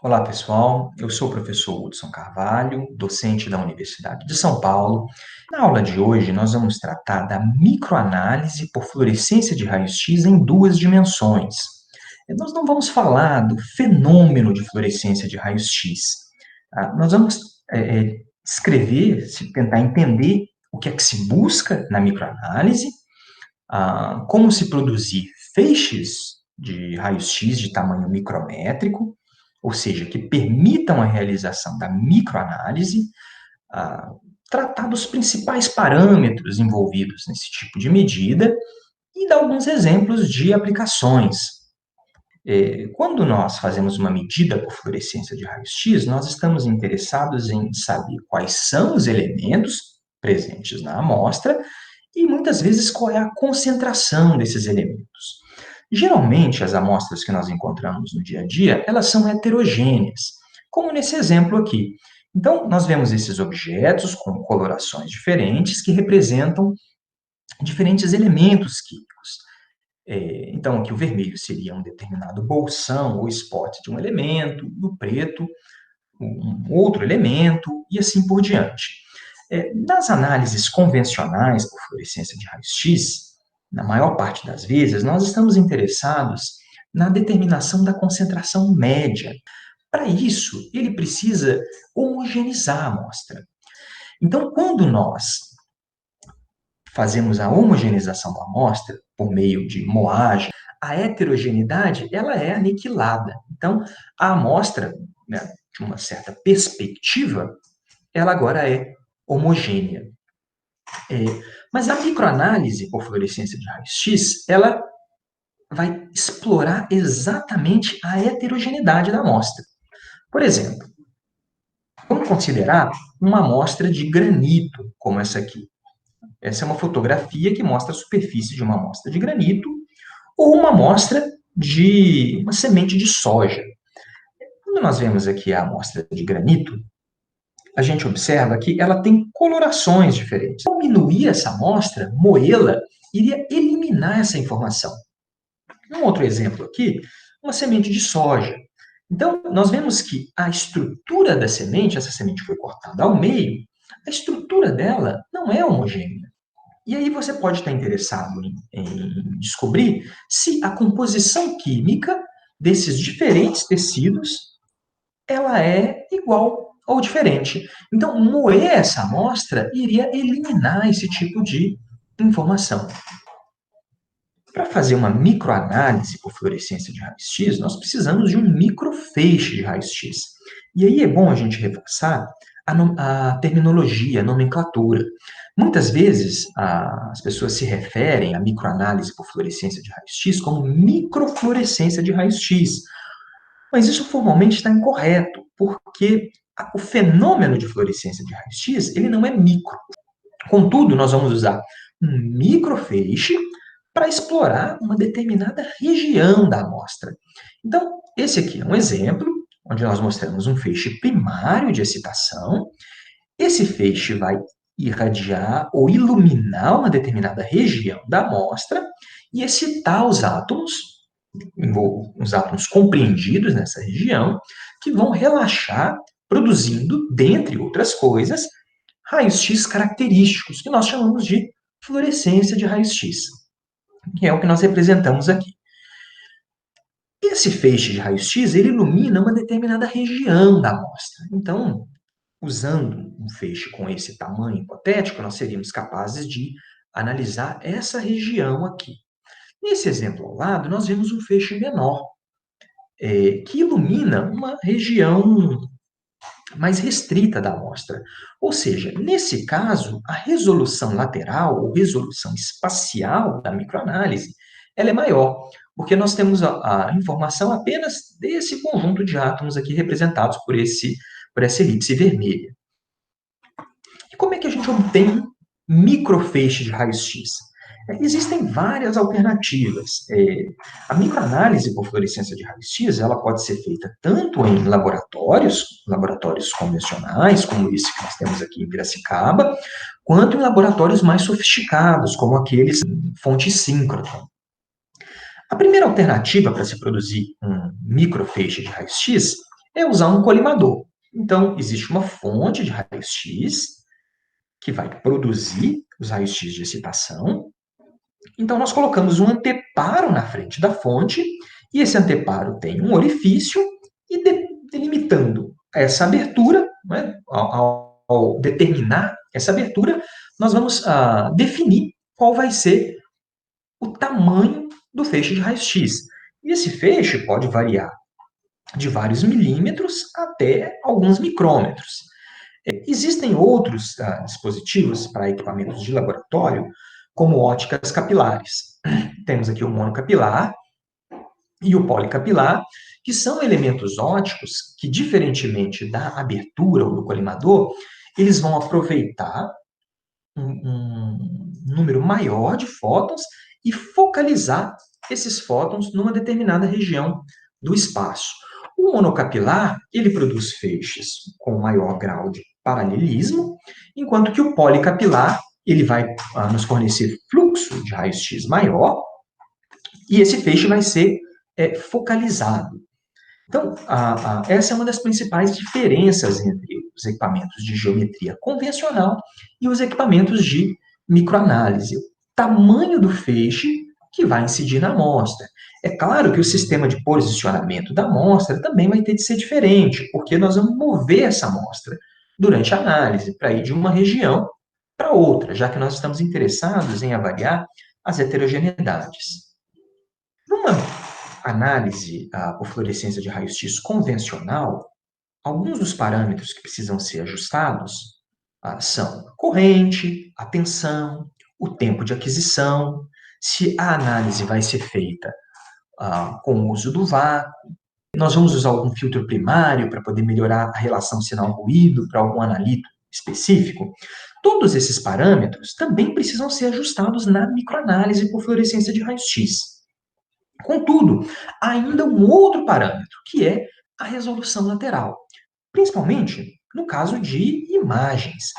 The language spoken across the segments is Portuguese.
Olá, pessoal. Eu sou o professor Hudson Carvalho, docente da Universidade de São Paulo. Na aula de hoje, nós vamos tratar da microanálise por fluorescência de raios-x em duas dimensões. Nós não vamos falar do fenômeno de fluorescência de raios-x. Nós vamos descrever, tentar entender o que é que se busca na microanálise, como se produzir feixes de raios-x de tamanho micrométrico, ou seja, que permitam a realização da microanálise, ah, tratar dos principais parâmetros envolvidos nesse tipo de medida e dar alguns exemplos de aplicações. Quando nós fazemos uma medida por fluorescência de raios-x, nós estamos interessados em saber quais são os elementos presentes na amostra e muitas vezes qual é a concentração desses elementos. Geralmente, as amostras que nós encontramos no dia a dia, elas são heterogêneas, como nesse exemplo aqui. Então, nós vemos esses objetos com colorações diferentes que representam diferentes elementos químicos. Então, aqui o vermelho seria um determinado bolsão ou spot de um elemento, e o preto um outro elemento, e assim por diante. Nas análises convencionais por fluorescência de raios-x, na maior parte das vezes, nós estamos interessados na determinação da concentração média. Para isso, ele precisa homogeneizar a amostra. Então, quando nós fazemos a homogeneização da amostra por meio de moagem, a heterogeneidade ela é aniquilada. Então, a amostra, né, de uma certa perspectiva, ela agora é homogênea. Mas a microanálise por fluorescência de raios-x, ela vai explorar exatamente a heterogeneidade da amostra. Por exemplo, vamos considerar uma amostra de granito, como essa aqui. Essa é uma fotografia que mostra a superfície de uma amostra de granito ou uma amostra de uma semente de soja. Quando nós vemos aqui a amostra de granito, a gente observa que ela tem colorações diferentes. Ao diminuir essa amostra, moê-la, iria eliminar essa informação. Um outro exemplo aqui, uma semente de soja. Então, nós vemos que a estrutura da semente, essa semente foi cortada ao meio, a estrutura dela não é homogênea. E aí você pode estar interessado em descobrir se a composição química desses diferentes tecidos ela é igual ou diferente. Então, moer essa amostra iria eliminar esse tipo de informação. Para fazer uma microanálise por fluorescência de raios-x, nós precisamos de um microfeixe de raios-x. E aí é bom a gente reforçar a terminologia, a nomenclatura. Muitas vezes as pessoas se referem à microanálise por fluorescência de raios-x como microfluorescência de raios-x, mas isso formalmente está incorreto, porque o fenômeno de fluorescência de raios-x ele não é micro. Contudo, nós vamos usar um microfeixe para explorar uma determinada região da amostra. Então, esse aqui é um exemplo, onde nós mostramos um feixe primário de excitação. Esse feixe vai irradiar ou iluminar uma determinada região da amostra e excitar os átomos compreendidos nessa região, que vão relaxar, produzindo, dentre outras coisas, raios-x característicos, que nós chamamos de fluorescência de raios-x, que é o que nós representamos aqui. Esse feixe de raios-x, ele ilumina uma determinada região da amostra. Então, usando um feixe com esse tamanho hipotético, nós seríamos capazes de analisar essa região aqui. Nesse exemplo ao lado, nós vemos um feixe menor, que ilumina uma região mais restrita da amostra. Ou seja, nesse caso, a resolução lateral ou resolução espacial da microanálise ela é maior, porque nós temos a informação apenas desse conjunto de átomos aqui representados por essa elipse vermelha. E como é que a gente obtém um microfeixe de raios-x? Existem várias alternativas. A microanálise por fluorescência de raios-x ela pode ser feita tanto em laboratórios convencionais, como esse que nós temos aqui em Piracicaba, quanto em laboratórios mais sofisticados, como aqueles em fonte síncrotron. A primeira alternativa para se produzir um microfeixe de raios-x é usar um colimador. Então, existe uma fonte de raios-x que vai produzir os raios-x de excitação. Então, nós colocamos um anteparo na frente da fonte, e esse anteparo tem um orifício, e delimitando essa abertura, né, ao determinar essa abertura, nós vamos definir qual vai ser o tamanho do feixe de raio-x. E esse feixe pode variar de vários milímetros até alguns micrômetros. Existem outros dispositivos para equipamentos de laboratório, como óticas capilares. Temos aqui o monocapilar e o policapilar, que são elementos óticos que, diferentemente da abertura ou do colimador, eles vão aproveitar um número maior de fótons e focalizar esses fótons numa determinada região do espaço. O monocapilar, ele produz feixes com maior grau de paralelismo, enquanto que o policapilar, ele vai nos fornecer fluxo de raios-x maior, e esse feixe vai ser focalizado. Então, essa é uma das principais diferenças entre os equipamentos de geometria convencional e os equipamentos de microanálise. O tamanho do feixe que vai incidir na amostra. É claro que o sistema de posicionamento da amostra também vai ter de ser diferente, porque nós vamos mover essa amostra durante a análise para ir de uma região para outra, já que nós estamos interessados em avaliar as heterogeneidades. Numa análise por fluorescência de raio-x convencional, alguns dos parâmetros que precisam ser ajustados são corrente, a tensão, o tempo de aquisição, se a análise vai ser feita com o uso do vácuo, nós vamos usar algum filtro primário para poder melhorar a relação sinal-ruído para algum analito específico. Todos esses parâmetros também precisam ser ajustados na microanálise por fluorescência de raio-x. Contudo, há ainda um outro parâmetro, que é a resolução lateral, principalmente no caso de imagens.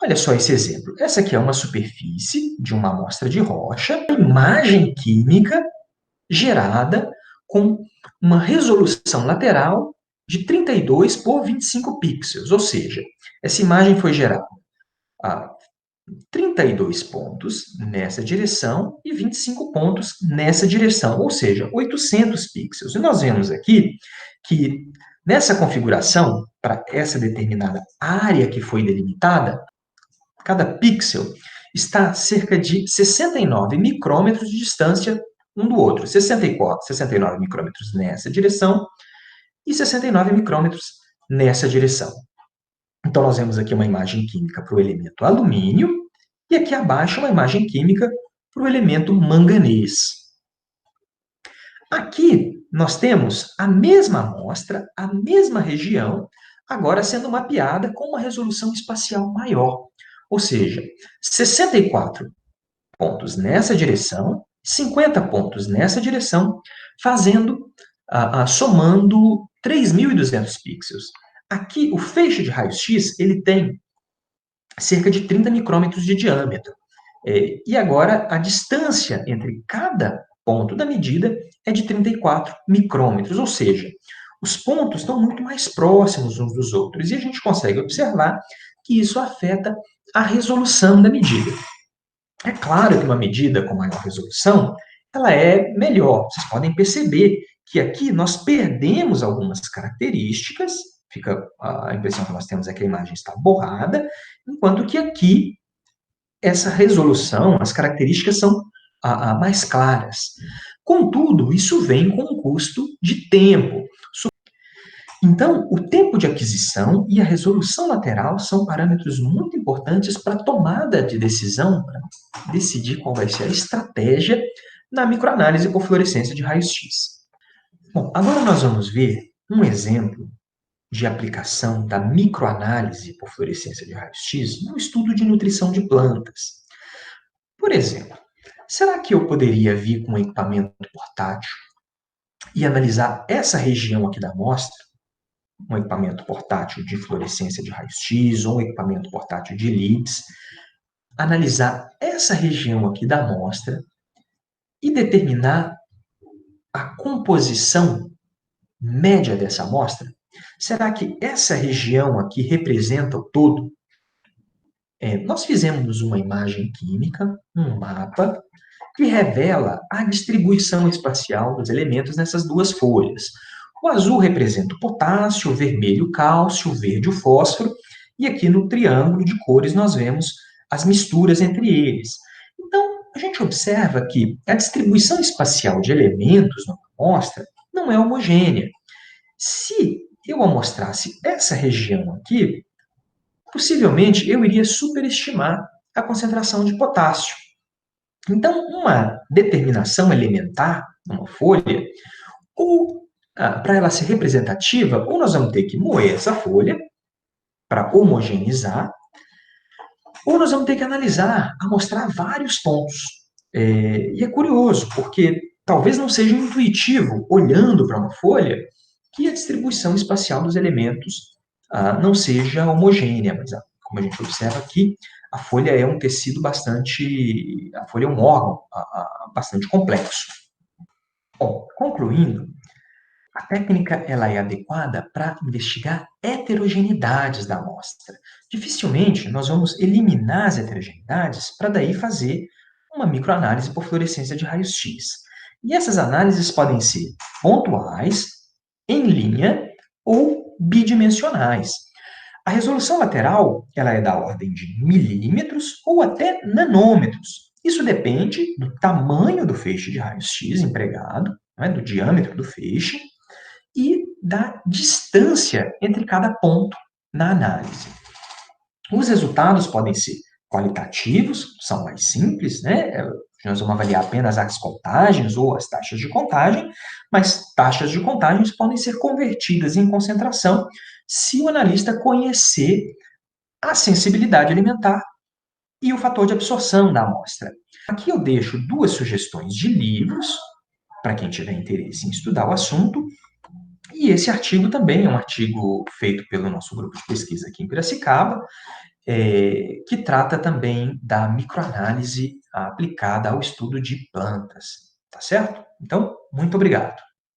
Olha só esse exemplo. Essa aqui é uma superfície de uma amostra de rocha, imagem química gerada com uma resolução lateral de 32 por 25 pixels, ou seja, essa imagem foi gerada a 32 pontos nessa direção e 25 pontos nessa direção, ou seja, 800 pixels. E nós vemos aqui que nessa configuração, para essa determinada área que foi delimitada, cada pixel está a cerca de 69 micrômetros de distância um do outro. 69 micrômetros nessa direção e 69 micrômetros nessa direção. Então, nós vemos aqui uma imagem química para o elemento alumínio e aqui abaixo uma imagem química para o elemento manganês. Aqui nós temos a mesma amostra, a mesma região, agora sendo mapeada com uma resolução espacial maior. Ou seja, 64 pontos nessa direção, 50 pontos nessa direção, somando 3.200 pixels. Aqui, o feixe de raio-x, ele tem cerca de 30 micrômetros de diâmetro. E agora, a distância entre cada ponto da medida é de 34 micrômetros, ou seja, os pontos estão muito mais próximos uns dos outros, e a gente consegue observar que isso afeta a resolução da medida. É claro que uma medida com maior resolução, ela é melhor. Vocês podem perceber que aqui nós perdemos algumas características, fica a impressão que nós temos é que a imagem está borrada, enquanto que aqui essa resolução, as características são mais claras. Contudo, isso vem com um custo de tempo. Então, o tempo de aquisição e a resolução lateral são parâmetros muito importantes para a tomada de decisão, para decidir qual vai ser a estratégia na microanálise por fluorescência de raios-x. Bom, agora nós vamos ver um exemplo de aplicação da microanálise por fluorescência de raios-x no estudo de nutrição de plantas. Por exemplo, será que eu poderia vir com um equipamento portátil e analisar essa região aqui da amostra, um equipamento portátil de fluorescência de raios-x ou um equipamento portátil de LIDS, analisar essa região aqui da amostra e determinar a composição média dessa amostra? Será que essa região aqui representa o todo? Nós fizemos uma imagem química, um mapa, que revela a distribuição espacial dos elementos nessas duas folhas. O azul representa o potássio, o vermelho o cálcio, o verde o fósforo, e aqui no triângulo de cores nós vemos as misturas entre eles. Então, a gente observa que a distribuição espacial de elementos numa amostra não é homogênea. Se eu amostrasse essa região aqui, possivelmente eu iria superestimar a concentração de potássio. Então, uma determinação elementar numa folha, ou para ela ser representativa, ou nós vamos ter que moer essa folha para homogeneizar, ou nós vamos ter que analisar, amostrar vários pontos. E é curioso, porque talvez não seja intuitivo, olhando para uma folha, que a distribuição espacial dos elementos não seja homogênea, mas como a gente observa aqui, a folha é um tecido bastante, a folha é um órgão bastante complexo. Bom, concluindo, a técnica ela é adequada para investigar heterogeneidades da amostra. Dificilmente nós vamos eliminar as heterogeneidades para daí fazer uma microanálise por fluorescência de raios-x. E essas análises podem ser pontuais, em linha ou bidimensionais. A resolução lateral ela é da ordem de milímetros ou até nanômetros. Isso depende do tamanho do feixe de raios-x empregado, né, do diâmetro do feixe, e da distância entre cada ponto na análise. Os resultados podem ser qualitativos, são mais simples, né? Nós vamos avaliar apenas as contagens ou as taxas de contagem, mas taxas de contagens podem ser convertidas em concentração se o analista conhecer a sensibilidade alimentar e o fator de absorção da amostra. Aqui eu deixo duas sugestões de livros para quem tiver interesse em estudar o assunto. E esse artigo também é um artigo feito pelo nosso grupo de pesquisa aqui em Piracicaba, que trata também da microanálise aplicada ao estudo de plantas, tá certo? Então, muito obrigado.